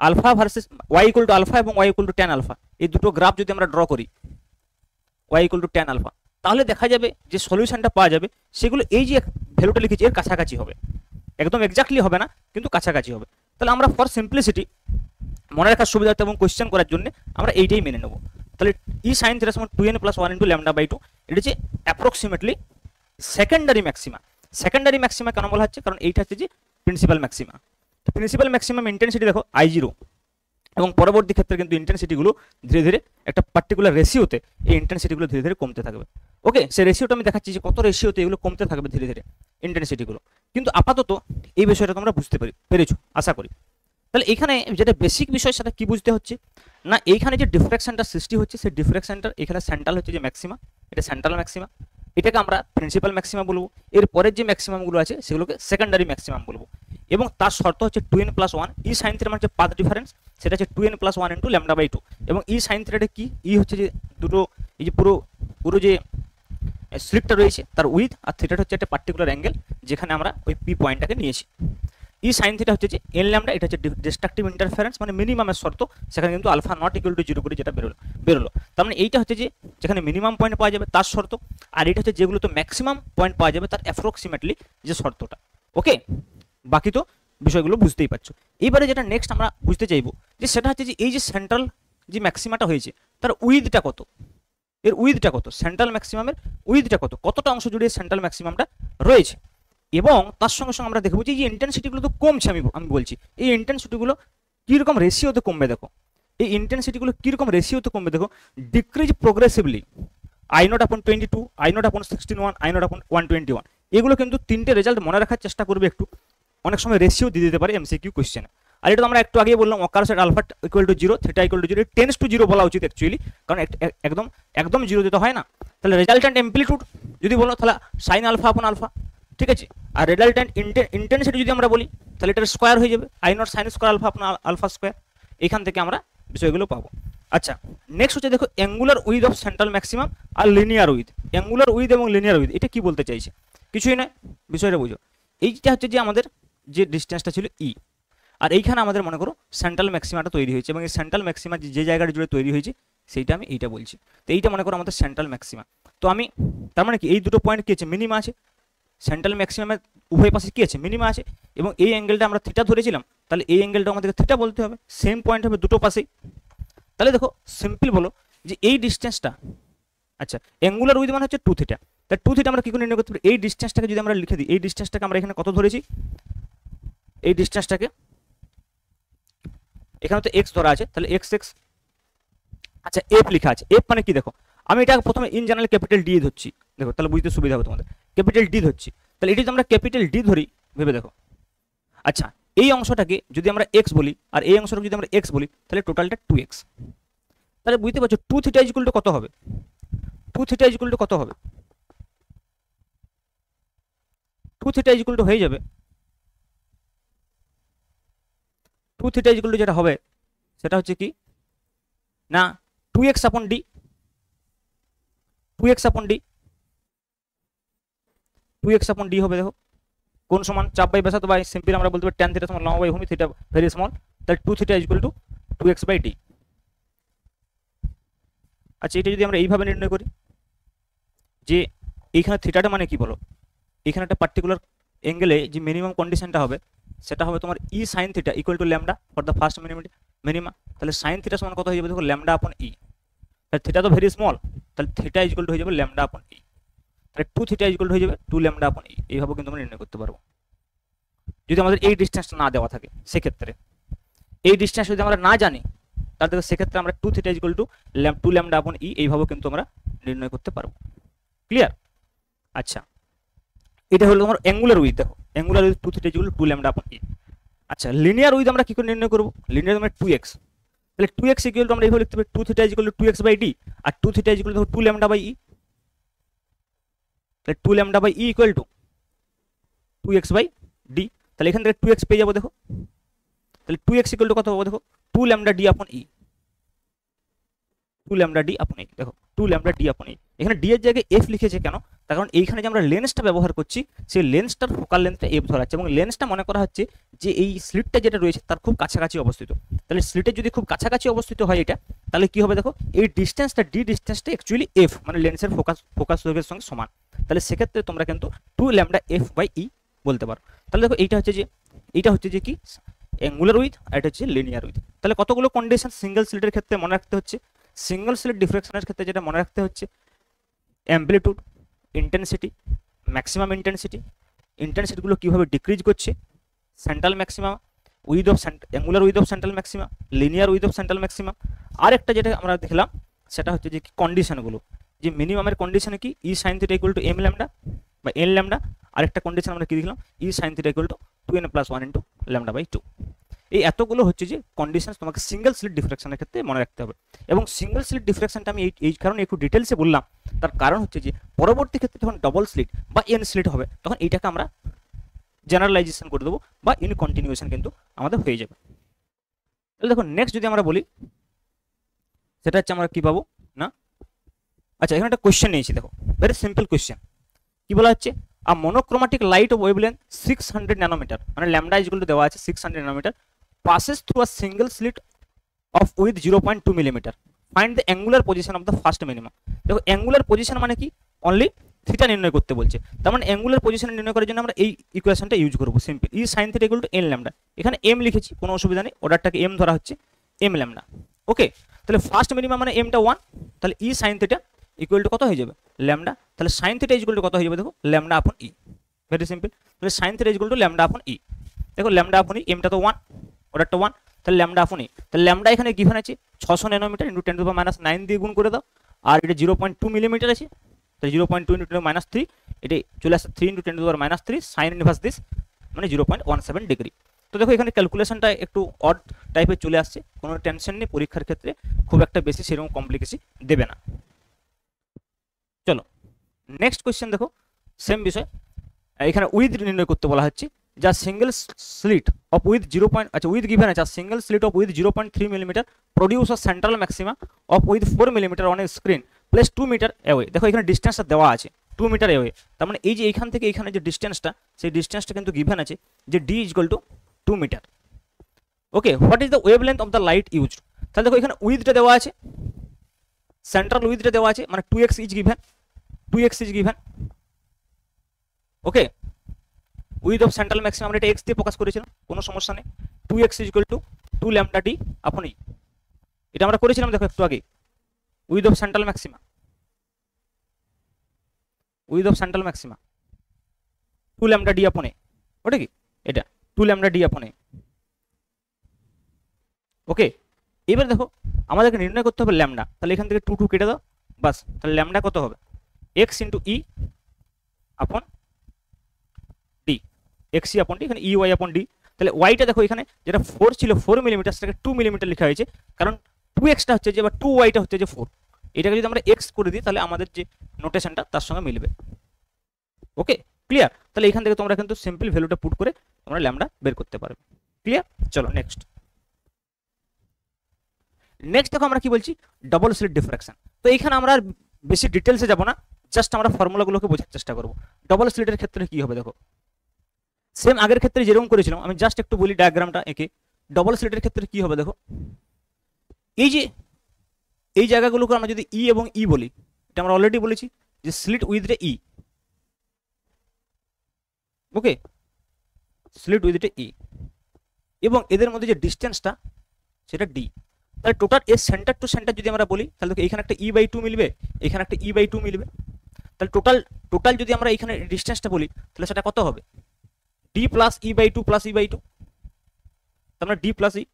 alpha versus y equal to alpha এবং y equal to tan alpha, এই দুটো গ্রাফ যদি আমরা ড্র করি, y equal to tan alpha, তাহলে দেখা যাবে যে সলিউশনটা পাওয়া যাবে সেগুলো এই যে ভ্যালুটা লিখেছি এর কাছাকাছি হবে, একদম এক্স্যাক্টলি হবে না কিন্তু কাছাকাছি হবে। তাহলে আমরা ফর সিম্পলিসিটি মনে রাখার সুবিধার্থে এবং কোয়েশ্চেন করার জন্য আমরা এইটাই মেনে নেব। তাহলে ই সাইন থিটা সমান 2n + 1 * λ/2, এটা হচ্ছে approximately secondary maxima. Secondary maxima কেন বলা হচ্ছে, কারণ এইটা হচ্ছে যে প্রিন্সিপাল ম্যাক্সিমা। তো প্রিন্সিপাল ম্যাক্সিমাম ইন্টেন্সিটি দেখো I0, এবং পরবর্তী ক্ষেত্রে কিন্তু ইন্টেন্সিটিগুলো ধীরে ধীরে একটা পার্টিকুলার রেশিওতে এই ইন্টেন্সিটিগুলো ধীরে ধীরে কমতে থাকবে। ওকে, সেই রেশিওটা আমি দেখাচ্ছি যে কত রেশিওতে এগুলো কমতে থাকবে ধীরে ধীরে ইন্টেন্সিটিগুলো। কিন্তু আপাতত এই বিষয়টা তোমরা বুঝতে পেরেছো আশা করি। তাহলে এখানে যেটা বেসিক বিষয় সেটা কি বুঝতে হচ্ছে না, এইখানে যে ডিফ্রাকশনটা সৃষ্টি হচ্ছে সেই ডিফ্রাকশনটার এখানে সেন্ট্রাল হচ্ছে যে ম্যাক্সিমা, এটা সেন্ট্রাল ম্যাক্সিমা, এটাকে আমরা প্রিন্সিপাল ম্যাক্সিমা বলবো। এর পরের যে ম্যাক্সিমামগুলো আছে সেগুলোকে সেকেন্ডারি ম্যাক্সিমাম বলবো। এবং তার শর্ত হচ্ছে 2n + 1, ই সাইন থিটা মানে পাথ ডিফারেন্স, সেটা হচ্ছে 2n + 1 * λ/2। এবং ই সাইন থিটাটা কি, ই হচ্ছে যে দুটো এই যে পুরো যে স্লিপটা রয়েছে তার উইথ, আর থিটাটা হচ্ছে একটা পার্টিকুলার অ্যাঙ্গেল যেখানে আমরা ওই পি পয়েন্টটাকে নিয়েছি। ই সাইন থিটা হচ্ছে যে এন ল্যামডা, এটা হচ্ছে ডিস্ট্রাকটিভ ইন্টারফারেন্স মানে মিনিমামের শর্ত, সেখানে কিন্তু আলফা নট ইকুয়াল টু 0 করে যেটা বেরোলো। তার মানে এইটা হচ্ছে যে যেখানে মিনিমাম পয়েন্ট পাওয়া যাবে তার শর্ত, আর এটা হচ্ছে যেগুলো তো ম্যাক্সিমাম পয়েন্ট পাওয়া যাবে তার অ্যাপ্রক্সিমেটলি যে শর্তটা। ওকে, বাকি তো বিষয়গুলো বুঝতেই পারছো। এইবারে যেটা নেক্সট আমরা বুঝতে চাইবো যে সেটা হচ্ছে যে এই যে সেন্ট্রাল যে ম্যাক্সিমাটা হয়েছে তার উইথটা কত, এর উইথটা কত, সেন্ট্রাল ম্যাক্সিমামের উইথটা কত, কতটা অংশ জুড়ে সেন্ট্রাল ম্যাক্সিমামটা রয়েছে। এবং তার সঙ্গে সঙ্গে আমরা দেখবো যে এই ইন্টেন্সিটিগুলো তো কমছে, আমি বলছি এই ইন্টেন্সিটিগুলো কীরকম রেশিওতে কমবে দেখো, এই ইন্টেন্সিটিগুলো কীরকম রেশিওতে কমবে দেখো, decrease progressively I0/22, I0/61, I0/121। এগুলো কিন্তু তিনটে রেজাল্ট মনে রাখার চেষ্টা করবে একটু, অনেক সময় রেশিও দিয়ে দিতে পারে এমসিকিউ কোশ্চেনে। আর এটা তো আমরা একটু আগেই বললাম occurs at alpha equal to 0, theta equal to 0, tends to 0 বলা উচিত অ্যাকচুয়ালি, কারণ একদম 0 দিতে হয় না। তাহলে রেজাল্ট্যান্ট অ্যাম্পলিটিউড যদি বলো তাহলে সাইন আলফা আপন আলফা, ঠিক আছে। আর রেজাল্ট্যান্ট ইন্টেন্সিটি যদি আমরা বলি তাহলে এটার স্কোয়ার হয়ে যাবে, I0 sin square alpha upon alpha square. এখান থেকে আমরা বিষয়গুলো পাবো। আচ্ছা, নেক্সট হচ্ছে দেখো angular width of central maximum আর লিনিয়ার উইথ। অ্যাঙ্গুলার উইথ এবং লিনিয়ার উইথ এটা কি বলতে চাইছে, কিছুই নয়, বিষয়টা বুঝো। এইটা হচ্ছে যে আমাদের যে ডিস্টেন্সটা ছিল ই, আর এইখানে আমাদের মনে করো সেন্ট্রাল ম্যাক্সিমাটা তৈরি হয়েছে, এবং এই সেন্ট্রাল ম্যাক্সিমা যে জায়গাটা জুড়ে তৈরি হয়েছে সেইটা আমি এইটা বলছি। তো এইটা মনে করো আমাদের সেন্ট্রাল ম্যাক্সিমা। তো আমি তার মানে কি এই দুটো পয়েন্ট কি আছে, মিনিমা আছে, সেন্ট্রাল ম্যাক্সিমামের উভয় পাশে কি আছে, মিনিমা আছে। এবং এই অ্যাঙ্গেলটা আমরা থিটা ধরেছিলাম, তাহলে এই অ্যাঙ্গেলটা আমাদেরকে থিটা বলতে হবে, সেম পয়েন্ট হবে দুটো পাশেই। তাহলে দেখো সিম্পল বলো যে এই ডিস্টেন্সটা, আচ্ছা অ্যাঙ্গুলার উইথ মানে হচ্ছে 2 থিটা, তাহলে 2 থিটা আমরা কি করে নির্ণয় করতে পারি, এই ডিস্টেন্সটাকে যদি আমরা লিখে দিই, এই ডিস্টেন্সটাকে আমরা এখানে কত ধরেছি, এই ডিস্টেন্সটাকে এখানে তো এক্স ধরা আছে, তাহলে এক্স এক্স, আচ্ছা এফ লেখা আছে, এফ মানে কি দেখো, আমি এটা প্রথমে ইন জেনারেল ক্যাপিটাল ডি ধরছি, দেখো তাহলে বুঝতে সুবিধা হবে তোমাদের, ক্যাপিটাল ডি ধরছি। তাহলে এটি যদি আমরা ক্যাপিটাল ডি ধরি ভেবে দেখো, আচ্ছা এই অংশটাকে যদি আমরা এক্স বলি আর এই অংশটাকে যদি আমরা এক্স বলি তাহলে টোটালটা 2x। তাহলে বুঝতে পারছো 2 থিটা ইকুয়াল টু কত হবে, 2 থিটা ইকুয়াল টু কত হবে, 2 থিটা ইকুয়াল টু হয়ে যাবে, 2 থিটা ইকুয়াল টু যেটা হবে সেটা হচ্ছে কি না 2x/d, 2x/d, 2x/d হবে। দেখো কোন সমান চাপ বাই ব্যাসার্ধ, বাই সিম্পল আমরা বলতে পারি tan থিটা সমান লম্বা বাই ভূমি, থিটা ভেরি স্মল, তাহলে 2 থিটা ইকুয়াল টু 2x/d। আচ্ছা এটা যদি আমরা এইভাবে নির্ণয় করি যে এইখানে থিটাটা মানে কি বলো, এখানে একটা পার্টিকুলার অ্যাঙ্গেলে যে মিনিমাম কন্ডিশনটা হবে সেটা হবে তোমার e sine theta equal to lambda for the first minima. তাহলে সাইন থিটা সমান কত হয়ে যাবে দেখো, ল্যামডা আপন ই, তাহলে থিটা তো ভেরি স্মল, তাহলে থিটা ইকুয়াল টু হয়ে যাবে ল্যামডা আপন ই, তাহলে 2 থিটা ইকুয়াল টু হয়ে যাবে 2 ল্যামডা আপন ই। এইভাবে কিন্তু আমরা নির্ণয় করতে পারবো। যদি আমাদের এই ডিস্টেন্সটা না দেওয়া থাকে সেক্ষেত্রে, এই ডিস্টেন্স যদি আমরা না জানি তাহলে দেখো সেক্ষেত্রে আমরা 2 থিটা ইকুয়াল টু 2 ল্যামডা আপন ই এইভাবে কিন্তু আমরা নির্ণয় করতে পারবো। ক্লিয়ার? আচ্ছা, এটা হলো তোমার অ্যাঙ্গুলার উইথ। দেখো angular with 2 theta equal to 2 lambda আপন ই। আচ্ছা, লিনিয়ার উইথ আমরা কি করে নির্ণয় করব? লিনিয়ার মানে 2x, তাহলে 2x ইকুয়াল টু আমরা এইভাবে লিখতে পারি 2 theta equal to 2x by d, আর 2 theta equal to 2 lambda by e. তাহলে 2 lambda by e equal to 2x by d. তাহলে এখান থেকে 2x পেয়ে যাবো। দেখো তাহলে 2x ইকুয়াল টু কত হবে? দেখো 2 ল্যামডা ডি আপন ই, 2 ল্যামডা ডি আপন ই। দেখো 2 ল্যামডা ডি আপন ই, এখানে ডি এর জায়গায় এফ লিখেছে কেন? তার কারণ এইখানে যে আমরা লেন্সটা ব্যবহার করছি সেই লেন্সটার ফোকাল লেন্থটা এফ ধরা আছে, এবং লেন্সটা মনে করা হচ্ছে যে এই স্লিটটা যেটা রয়েছে তার খুব কাছাকাছি অবস্থিত। তাহলে স্লিটের যদি খুব কাছাকাছি অবস্থিত হয় এটা, তাহলে কি হবে? দেখো এই ডিস্টেন্সটা ডি ডিস্টেন্সটা অ্যাকচুয়ালি এফ মানে লেন্সের ফোকাস দৈর্ঘ্যের সঙ্গে সমান। তাহলে সেক্ষেত্রে তোমরা কিন্তু 2 ল্যামডা এফ বাই ই বলতে পারো। তাহলে দেখো এইটা হচ্ছে যে কি অ্যাঙ্গুলার উইথ, আর এটা হচ্ছে লিনিয়ার উইথ। তাহলে কতগুলো কন্ডিশন সিঙ্গেল স্লিটের ক্ষেত্রে মনে রাখতে হচ্ছে। সিঙ্গেল স্লিট ডিফ্রাকশনের ক্ষেত্রে যেটা মনে রাখতে হচ্ছে অ্যাম্পলিটিউড, ইন্টেন্সিটি, ম্যাক্সিমাম ইন্টেন্সিটিগুলো কীভাবে ডিক্রিজ করছে, central maximum, width of angular width of central maximum, linear width of central maximum. আর একটা যেটা আমরা দেখলাম সেটা হচ্ছে যে কন্ডিশনগুলো, যে মিনিমামের কন্ডিশনে কি e sine theta equal to m lambda বা এন ল্যামডা। আরেকটা কন্ডিশন আমরা কি দেখলাম e sine theta equal to 2n + 1 into lambda by 2। এই এতগুলো হচ্ছে যে কন্ডিশন তোমাকে সিঙ্গেল স্লিট ডিফ্রাকশনের ক্ষেত্রে মনে রাখতে হবে। এবং সিঙ্গেল স্লিট ডিফ্রাকশনটা আমি এই কারণে একটু ডিটেলসে বললাম, তার কারণ হচ্ছে যে পরবর্তী ক্ষেত্রে যখন ডবল স্লিট বা এন স্লিট হবে তখন এইটাকে আমরা জেনারেলাইজেশন করে দেবো বা ইন কন্টিনিউয়েশন কিন্তু আমাদের হয়ে যাবে। তাহলে দেখো নেক্সট যদি আমরা বলি সেটা হচ্ছে আমরা কি পাবো না, আচ্ছা এখানে একটা কোয়েশ্চেন নিয়েছি। দেখো ভেরি সিম্পল কোয়েশ্চেন, কি বলা হচ্ছে a monochromatic light of wavelength 600 nanometre, মানে ল্যামডা ইকুয়াল টু দেওয়া আছে 600 nanometre, passes through a single slit of width 0.2 millimetre, find the angular position of the first minimum. দেখো অ্যাঙ্গুলার পজিশন মানে কি only theta নির্ণয় করতে বলছে, তার মানে অ্যাঙ্গুলার পজিশন নির্ণয় করার জন্য আমরা এই ইকুয়েশনটা ইউজ করবো simple E sine theta equal to n lambda. এখানে এম লিখেছি, কোনো অসুবিধা নেই, অর্ডারটাকে এম ধরা হচ্ছে এম ল্যামডা। ওকে, তাহলে ফার্স্ট মিনিমাম মানে এমটা 1, তাহলে ই সাইন থিটা ইকুয়াল টু কত হয়ে যাবে ল্যামডা, তাহলে সাইন থিটা ইকুয়াল টু কত হয়ে যাবে? দেখো ল্যামডা আপন ই, ভেরি সিম্পল। তাহলে sine theta equal to lambda আপন ই। দেখো ল্যামডা আপন ই, এমটা তো 1, অর্ডারটা 1, তাহলে ল্যামডা আপন ই। তাহলে ল্যামডা এখানে গিভেন আছে 600 ন্যানোমিটার ইন্টু 10⁻⁹ দিয়ে গুণ করে দাও, আর এটা 0.2 মিলিমিটার আছে, তাহলে 0.2 ইন্টু 10⁻³ এটা চলে আসছে 3 ইন্টু 10⁻³ সাইন ইনভার্স দিস মানে 0.17 ডিগ্রি। তো দেখো এখানে ক্যালকুলেশনটা একটু অড টাইপের চলে আসছে, কোনো টেনশন নেই, পরীক্ষার ক্ষেত্রে খুব একটা বেশি সেরকম কমপ্লিকেসি দেবে না। চলো নেক্সট কোয়েশ্চেন দেখো সেম বিষয়, এখানে উইথ নির্ণয় করতে বলা হচ্ছে, যা সিঙ্গেল স্লিট অফ উইথ 0. আচ্ছা উইথ গিভেন আছে single slit of width 0.3 millimetre produce a central maxima of width 4 millimetre on a screen place 2 metre away. দেখো এখানে ডিস্টেন্সটা দেওয়া আছে 2 মিটার অ্যাওয়ে, তার মানে এই যে এইখান থেকে এখানে যে ডিস্টেন্সটা সেই ডিস্টেন্সটা কিন্তু গিভেন আছে যে D equal to 2 metre. Okay, what is the wavelength of the light used. তাহলে দেখো এখানে উইথটা দেওয়া আছে, সেন্ট্রাল উইথটা দেওয়া আছে, মানে 2x is given. Okay, with of central maximum আমরা এটা এক্স দিয়ে প্রকাশ করেছিলাম, কোনো সমস্যা নেই। 2x equal to 2 lambda D আপন ই, এটা আমরা করেছিলাম দেখো একটু আগে। With of central maxima 2 lambda D আপন এ, ওটা কি এটা 2 ল্যামডা ডি আপন এ। ওকে, এবার দেখো আমাদেরকে নির্ণয় করতে হবে ল্যামডা, তাহলে এখান থেকে 2 কেটে দাও, বাস। তাহলে ল্যামডা কত হবে? x ইন্টু ই আপন ডি, এক্স ই আপন ডি, এখানে ই ওয়াই আপন ডি। তাহলে ওয়াইটা দেখো এখানে যেটা 4 ছিল 4 মিলিমিটার সেটাকে 2 মিলিমিটার লেখা হয়েছে, কারণ 2xটা হচ্ছে যে বা 2yটা হচ্ছে যে 4, এটাকে যদি আমরা x করে দিই তাহলে আমাদের যে নোটেশনটা তার সঙ্গে মিলবে। Okay clear? তাহলে এখান থেকে তোমরা কিন্তু সিম্পল ভ্যালুটা পুট করে তোমরা ল্যামডা বের করতে পারবে। ক্লিয়ার? চলো নেক্সট দেখো আমরা কি বলছি ডবল স্লিট ডিফ্রাকশন। তো এইখানে আমরা আর বেশি ডিটেলসে যাব না, জাস্ট আমরা ফর্মুলাগুলোকে বোঝার চেষ্টা করব। ডবল স্লিটের ক্ষেত্রে কি হবে দেখো সেম আগের ক্ষেত্রে যেরকম করেছিলাম, আমি জাস্ট একটু বলি ডায়াগ্রামটা এঁকে। ডবল স্লিটের ক্ষেত্রে কি হবে দেখো, এই যে এই জায়গাগুলোকে আমরা যদি ই এবং ই বলি, এটা আমরা অলরেডি বলেছি যে slit width e, okay slit width e, এবং এদের মধ্যে যে ডিস্টেন্সটা সেটা ডি। তাহলে টোটাল এর সেন্টার টু সেন্টার যদি আমরা বলি তাহলে দেখো এখানে একটা e/2 মিলবে, এখানে একটা e/2 মিলবে। তাহলে টোটাল যদি আমরা এখানে ডিস্টেন্সটা বলি তাহলে সেটা কত হবে? d D plus E by two plus E by two, তার মানে ডি প্লাস ই,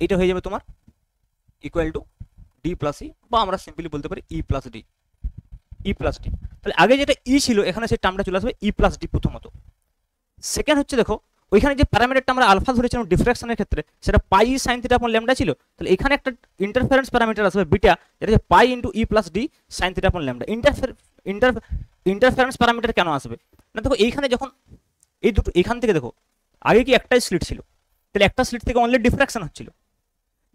এটা হয়ে যাবে তোমার equal to D plus E, বা আমরা সিম্পলি বলতে পারি E plus D, E plus D. তাহলে আগে যেটা ই ছিল এখানে সেই টার্মটা চলে আসবে ই প্লাস ডি প্রথমত। সেকেন্ড হচ্ছে দেখো ওইখানে যে প্যারামিটারটা আমরা আলফা ধরেছিলাম ডিফ্রাকশনের ক্ষেত্রে সেটা পাই সাইন থিটা আপন ল্যামডা ছিল, তাহলে এখানে একটা ইন্টারফারেন্স প্যারামিটার আসবে বিটা, যেটা হচ্ছে পাই ইন্টু ই প্লাস ডি সাইন থিটা আপন ল্যামডা। ইন্টারফারেন্স প্যারামিটার কেন আসবে না, দেখো এইখানে যখন এই দুটো এখান থেকে দেখো আগে কি একটাই স্লিট ছিল, তাহলে একটা স্লিট থেকে অনলি ডিফ্রাকশন হচ্ছিল,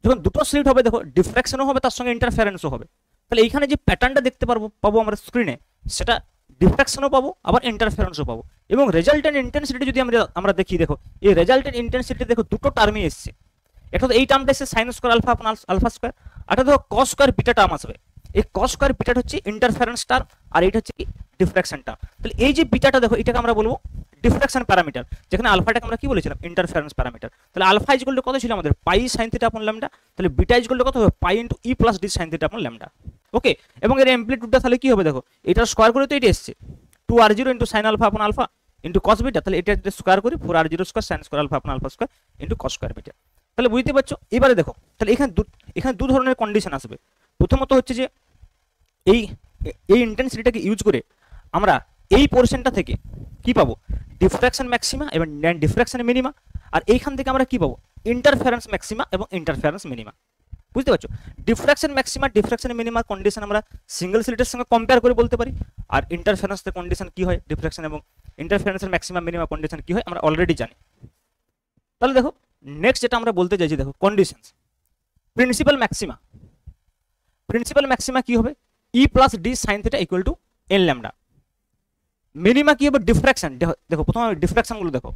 যখন দুটো স্লিট হবে দেখো ডিফ্রাকশনও হবে তার সঙ্গে ইন্টারফারেন্সও হবে, তাহলে এইখানে যে প্যাটার্নটা দেখতে পাবো আমরা স্ক্রিনে সেটা ডিফ্রাকশনও পাবো আবার ইন্টারফারেন্সও পাবো। এবং রেজাল্টেন্ট ইন্টেন্সিটি যদি আমরা দেখি দেখো এই রেজাল্টেন্ট ইন্টেন্সিটি দেখো দুটো টার্মই এসছে, একটা তো এই টার্মটা এসছে sign square alpha upon alpha square, আর দেখো কস স্কোয়ার বিটা টার্ম আসবে। এই কস স্কোয়ার বিটা হচ্ছে ইন্টারফারেন্স টার্ম আর এটা হচ্ছে কি ডিফ্রাকশন টার্ম। তাহলে এই যে বিটাটা দেখো এটাকে আমরা বলবো ডিফ্রাকশন প্যারামিটার, যেখানে আলফাটাকে আমরা কি বলেছিলাম ইন্টারফারেন্স প্যারামিটার। তাহলে আলফা ইকুয়াল টু কত ছিল আমাদের পাই সাইন থিটা আপন ল্যামডা, তাহলে বিটা ইকুয়াল টু কত হবে পাই ইনটু ই প্লাস ডি সাইন থিটা আপন ল্যামডা। ওকে, এবং এর অ্যামপ্লিটিউডটা তাহলে কি হবে দেখো এটার স্কয়ার করে তো এটা এসেছে 2r0 into sine alpha upon alpha into cos beta, তাহলে এটা যদি স্কয়ার করি 4r0 square sine square alpha upon alpha square into cos square beta. তাহলে বুঝতে পারছো, এবারে দেখো তাহলে এখানে দু ধরনের কন্ডিশন আসবে। প্রথমত হচ্ছে যে এই এই ইন্টেন্সিটিটাকে ইউজ করে আমরা এই পোরশনটা থেকে কি পাবো ডিফ্রাকশন ম্যাক্সিমা এবং ডিফ্রাকশন মিনিমা, আর এইখান থেকে আমরা কি পাবো ইন্টারফারেন্স ম্যাক্সিমা এবং ইন্টারফারেন্স মিনিমা। বুঝতে পারছো, ডিফ্রাকশন ম্যাক্সিমা ডিফ্রাকশন মিনিমার কন্ডিশন আমরা সিঙ্গেল স্লিটের সঙ্গে কম্পেয়ার করে বলতে পারি, আর ইন্টারফারেন্সের কন্ডিশন কি হয় ডিফ্রাকশন এবং ইন্টারফারেন্সের ম্যাক্সিমা মিনিমা কন্ডিশন কি হয় আমরা অলরেডি জানি। তাহলে দেখো নেক্সট যেটা আমরা বলতে চাইছি দেখো কন্ডিশনস প্রিন্সিপাল ম্যাক্সিমা কি হবে e plus d sine theta equal to n lambda. Minima কি হবে ডিফ্রাকশন, দেখো প্রথমে ডিফ্রাকশন গুলো দেখো,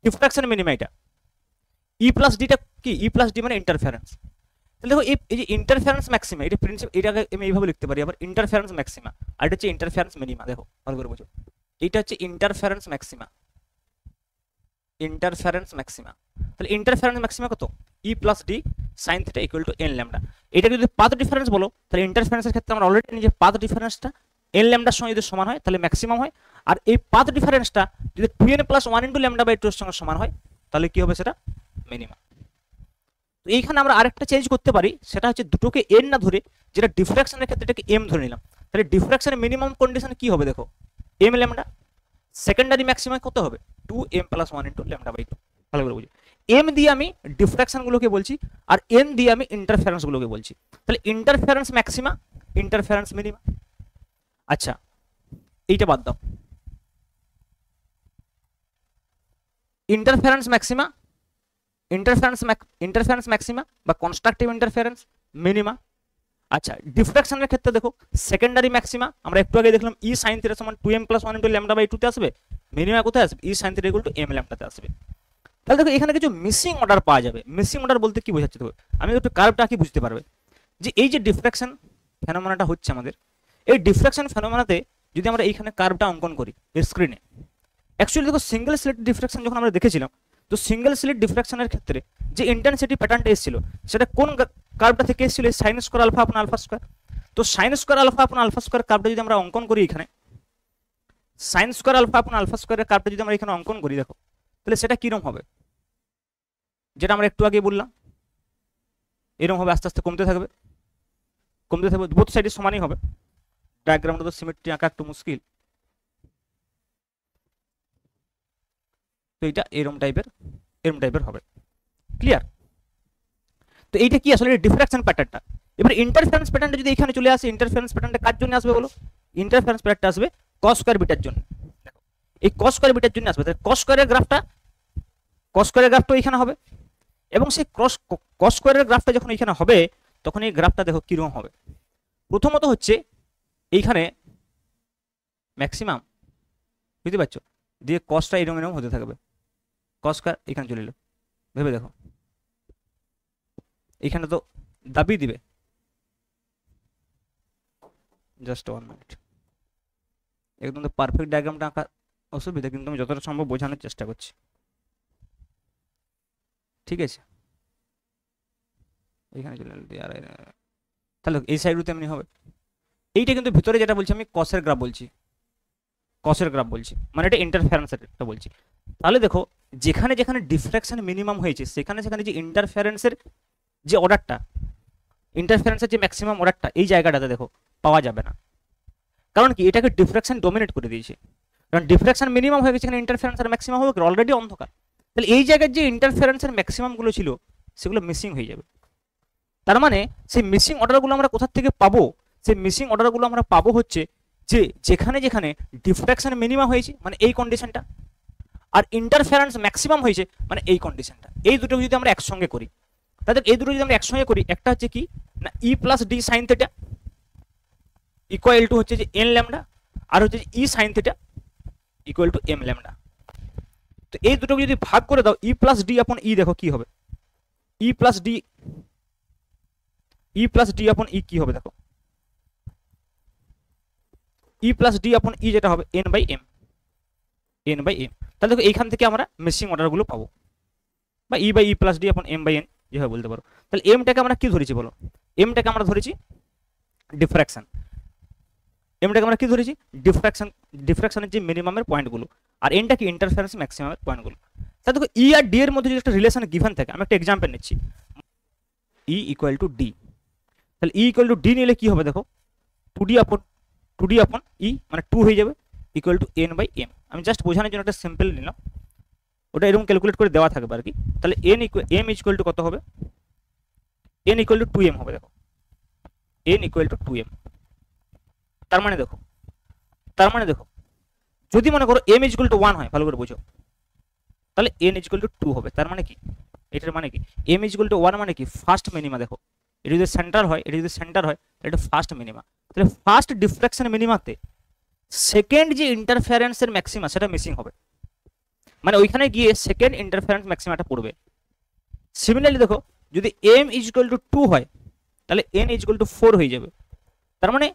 ডিফ্রাকশন মিনিমা এটা ই প্লাস ডিটা কি ই প্লাস ডি মানে ইন্টারফারেন্স। তাহলে দেখো এই যে ইন্টারফারেন্স ম্যাক্সিমা এটা প্রিন্সিপাল, এটাকে আমি এইভাবে লিখতে পারি আবার ইন্টারফারেন্স ম্যাক্সিমা, আর এটা হচ্ছে ইন্টারফারেন্স মিনিমা। দেখো ভালো করে বোঝো, এইটা হচ্ছে ইন্টারফারেন্স ম্যাক্সিমা, তাহলে ইন্টারফারেন্স ম্যাক্সিমা কত e plus d sine theta equal to n lambda. এটা যদি পাথ ডিফারেন্স বলো তাহলে ইন্টারফারেন্সের ক্ষেত্রে আমরা অলরেডি জানি যে পাথ ডিফারেন্সটা এন ল্যামডার সঙ্গে যদি সমান হয় তাহলে ম্যাক্সিমাম হয়, আর এই পাথ ডিফারেন্সটা যদি 2n plus 1 into lambda by 2 এর সঙ্গে সমান হয় তাহলে কি হবে সেটা মিনিমা। তো এইখানে আমরা আরেকটা চেঞ্জ করতে পারি, সেটা হচ্ছে দুটোকে এন না ধরে যেটা ডিফ্রাকশনের ক্ষেত্রে এটাকে এম ধরে নিলাম, তাহলে ডিফ্রাকশনের মিনিমাম কন্ডিশন কি হবে দেখো এম ল্যামডা, সেকেন্ডারি ম্যাক্সিমাম কত হবে 2m plus 1 into lambda by 2। ভালো করে বুঝো, এম দিয়ে আমি ডিফ্রাকশন গুলোকে বলছি আর এন দিয়ে আমি ইন্টারফারেন্স গুলোকে বলছি, তাহলে ইন্টারফারেন্স ম্যাক্সিমা ইন্টারফারেন্স মিনিমা। আচ্ছা এইটা বাদ দাও, ইন্টারফারেন্স ম্যাক্সিমা ইন্টারফারেন্স ম্যাক্সিমা বা কনস্ট্রাকটিভ ইন্টারফারেন্স মিনিমা। আচ্ছা ডিফ্রাকশনের ক্ষেত্রে দেখো সেকেন্ডারি ম্যাক্সিমা আমরা একটু আগে দেখলাম ই সাইন থিটা সমান 2m plus 1 into lambda by 2 তে আসবে, মিনিমা কোথায় আসবে e sine theta equal to m lambda তে আসবে। তাহলে দেখো এখানে কিছু মিসিং অর্ডার পাওয়া যাবে, মিসিং অর্ডার বলতে কি বোঝাচ্ছে দেখো আমি একটু কার্ভটা কি বুঝতে পারবে যে এই যে ডিফ্রাকশন ফেনোমেনাটা হচ্ছে আমাদের, এই ডিফ্রাকশন ফেনোমেনাতে যদি আমরা এইখানে কার্ভটা অঙ্কন করি এর স্ক্রিনে, অ্যাকচুয়ালি দেখো সিঙ্গেল স্লিট ডিফ্রাকশন যখন আমরা দেখেছিলাম তো সিঙ্গেল স্লিট ডিফ্রাকশনের ক্ষেত্রে যে ইন্টেন্সিটি প্যাটার্নটা এসেছিল সেটা কোন কার্ভটা থেকে এসেছিল sign square alpha upon alpha square. তো sign square alpha upon alpha square কার্ভটা যদি আমরা অঙ্কন করি এখানে sign square alpha upon alpha স্কয়ারের কার্ভটা যদি আমরা এখানে অঙ্কন করি দেখো তাহলে সেটা কিরকম হবে, যেটা আমরা একটু আগে বললাম এরকম হবে, আস্তে আস্তে কমতে থাকবে বোথ সাইডে সমানই হবে। ডায়াগ্রামটা তো সিমেট্রি আঁকা একটু মুশকিল, তো এটা এরকম টাইপের হবে, ক্লিয়ার। তো এইটা কি আসলে ডিফ্রাকশন প্যাটার্নটা। এবার ইন্টারফারেন্স প্যাটার্নটা যদি এখানে চলে আসে, ইন্টারফারেন্স প্যাটার্নটা কার জন্য আসবে বলো, ইন্টারফারেন্স প্যাটার্নটা আসবে কস স্কয়ার বিটার জন্য। দেখো এই কস স্কয়ার বিটার জন্য আসবে, তাহলে কস স্কয়ারের গ্রাফটা এখানে হবে, এবং সেই কস স্কয়ারের গ্রাফটা যখন এখানে হবে তখন এই গ্রাফটা দেখো কিরকম হবে। প্রথমত হচ্ছে এইখানে ম্যাক্সিমাম বুঝতে পারছো, দিয়ে কসটা এরকম হতে থাকবে, কস স্কয়ার এখানে চলে এলো, ভেবে দেখো এখানে তো দাবিয়ে দিবে, জাস্ট 1 মিনিট, একদম তো পারফেক্ট ডায়াগ্রামটা আঁকা অসুবিধা, কিন্তু আমি যতটা সম্ভব বোঝানোর চেষ্টা করছি, ঠিক আছে। এখানে চলে এলো, তাহলে এই সাইডও তেমনি হবে। এইটা কিন্তু ভিতরে যেটা বলছি আমি কসের গ্রাফ বলছি, কসের গ্রাফ বলছি, মানে এটা ইন্টারফারেন্সের একটা বলছি। তাহলে দেখো যেখানে যেখানে ডিফ্রাকশন মিনিমাম হয়েছে সেখানে সেখানে যে ইন্টারফারেন্সের যে অর্ডারটা, ইন্টারফারেন্সের যে ম্যাক্সিমাম অর্ডারটা এই জায়গাটাতে দেখো পাওয়া যাবে না। কারণ কি, এটাকে ডিফ্রাকশন ডোমিনেট করে দিয়েছে। কারণ ডিফ্রাকশন মিনিমাম হয়ে গেছে, এখানে ইন্টারফারেন্সের ম্যাক্সিমাম হবে, অলরেডি অন্ধকার। তাহলে এই জায়গায় যে ইন্টারফারেন্সের ম্যাক্সিমাম গুলো ছিল সেগুলো মিসিং হয়ে যাবে। তার মানে সেই মিসিং অর্ডারগুলো আমরা কোথা থেকে পাবো? সেই মিসিং অর্ডারগুলো আমরা পাবো হচ্ছে যে যেখানে যেখানে ডিফ্রাকশন মিনিমাম হয়েছে মানে এই কন্ডিশনটা, আর ইন্টারফারেন্স ম্যাক্সিমাম হয়েছে মানে এই কন্ডিশনটা। এই দুটো যদি আমরা একসঙ্গে করি, তাহলে এই দুটো যদি আমরা একসঙ্গে করি, একটা হচ্ছে কি না e plus d sine theta equal to হচ্ছে যে এন ল্যামডা, আর হচ্ছে e sine theta equal to m lambda. তো এই দুটোকে যদি ভাগ করে দাও ই প্লাস ডি আপন ই, দেখো কি হবে, ই প্লাস ডি আপন ই কি হবে, দেখো ই প্লাস ডি আপন ই যেটা হবে এন বাই এম। তাহলে দেখো এইখান থেকে আমরা মিসিং অর্ডারগুলো পাবো, বা E by E plus D আপন এম বাই এন যেভাবে বলতে পারো। তাহলে এমটাকে আমরা কি ধরেছি বলো? এমটাকে আমরা ধরেছি ডিফ্রাকশন। এমটাকে আমরা কি ধরেছি? ডিফ্রাকশনের যে মিনিমামের পয়েন্টগুলো, আর এনটা কি ইন্টারফারেন্স ম্যাক্সিমামের পয়েন্টগুলো। তাহলে দেখো ই আর ডি এর মধ্যে যদি একটা রিলেশন গিভেন থাকে, আমি একটা এক্সাম্পল নিচ্ছি, ই ইকুয়াল টু ডি। তাহলে ই ইকুয়াল টু ডি নিলে কি হবে দেখো, টু ডি আপন ই মানে 2 হয়ে যাবে equal to N by M. আমি জাস্ট বোঝানোর জন্য একটা সিম্পল নিলাম, ওটা এরকম ক্যালকুলেট করে দেওয়া থাকবে আর কি। তাহলে এম ইকুয়াল টু কত হবে? এন ইকুয়াল টু 2m হবে, দেখো এন ইকুয়াল টু 2m। তার মানে দেখো যদি মনে করো m ইকুয়াল টু 1 হয়, ভালো করে বুঝো, তাহলে n ইকুয়াল টু 2 হবে। তার মানে কি, এটার মানে কি m ইকুয়াল টু 1 মানে কি ফার্স্ট মিনিমা। দেখো এটা যদি সেন্টার হয়, এটা ফার্স্ট মিনিমা। তাহলে ফার্স্ট ডিফ্রাকশন মিনিমাতে সেকেন্ড যে ইন্টারফারেন্সের ম্যাক্সিমা সেটা মিসিং হবে, মানে ওইখানে গিয়ে সেকেন্ড ইন্টারফারেন্স ম্যাক্সিমাটা পড়বে। সিমিলারলি দেখো যদি m ইকুয়াল টু 2 হয় তাহলে n ইকুয়াল টু 4 হয়ে যাবে। তার মানে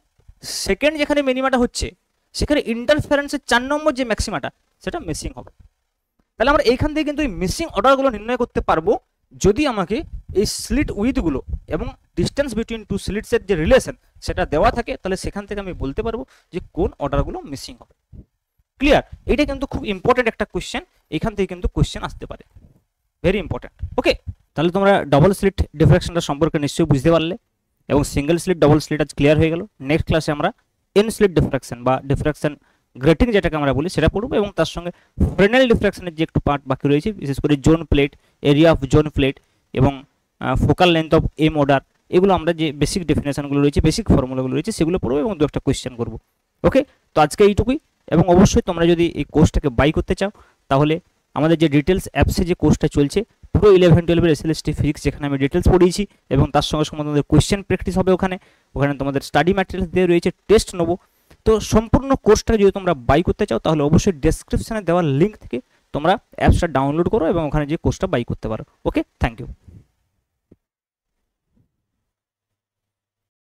সেকেন্ড যেখানে মিনিমাটা হচ্ছে সেখানে ইন্টারফারেন্সের 4 নম্বর যে ম্যাক্সিমাটা সেটা মিসিং হবে। তাহলে আমরা এইখান থেকে কিন্তু এই মিসিং অর্ডারগুলো নির্ণয় করতে পারবো যদি আমাকে এই স্লিট উইথগুলো এবং ডিস্টেন্স বিটুইন টু স্লিটসের যে রিলেশন সেটা দেওয়া থাকে, তাহলে সেখান থেকে আমি বলতে পারবো যে কোন অর্ডারগুলো মিসিং হবে। ক্লিয়ার? এটা কিন্তু খুব ইম্পর্টেন্ট একটা কোশ্চেন, এখান থেকে কিন্তু কোশ্চেন আসতে পারে, ভেরি ইম্পর্টেন্ট। ওকে, তাহলে তোমরা ডবল স্লিট ডিফ্রাকশনটা সম্পর্কে নিশ্চয়ই বুঝতে পারলে, এবং সিঙ্গেল স্লিট ডবল স্লিট আজ ক্লিয়ার হয়ে গেল। নেক্সট ক্লাসে আমরা এন স্লিট ডিফ্রাকশন বা ডিফ্রাকশন গ্রেটিং যেটাকে আমরা বলি সেটা পড়বো, এবং তার সঙ্গে ফ্রেনেল ডিফ্রাকশনের যে একটু পার্ট বাকি রয়েছে, বিশেষ করে zone plate, area of zone plate এবং focal length of m order, এগুলো আমরা যে বেসিক ডেফিনেশনগুলো রয়েছে, বেসিক ফর্মুলাগুলো রয়েছে সেগুলো পড়বো এবং দু একটা কোয়েশ্চেন করবো। ওকে, তো আজকে এইটুকুই। এবং অবশ্যই তোমরা যদি এই কোর্সটাকে বাই করতে চাও তাহলে আমাদের যে ডিটেলস অ্যাপসে যে কোর্সটা চলছে পুরো 11-12 এসএলএসটি ফিজিক্স, যেখানে আমি ডিটেলস পড়িয়েছি এবং তার সঙ্গে সঙ্গে তোমাদের কোয়েশ্চেন প্র্যাকটিস হবে ওখানে তোমাদের স্টাডি ম্যাটেরিয়ালস দিয়ে রয়েছে, টেস্ট নেবো। তো সম্পূর্ণ কোর্সটা যদি তোমরা বাই করতে চাও তাহলে অবশ্যই ডেসক্রিপশনে দেওয়া লিঙ্ক থেকে তোমরা অ্যাপসটা ডাউনলোড করো এবং ওখানে যে কোর্সটা বাই করতে পারো। ওকে, থ্যাংক ইউ।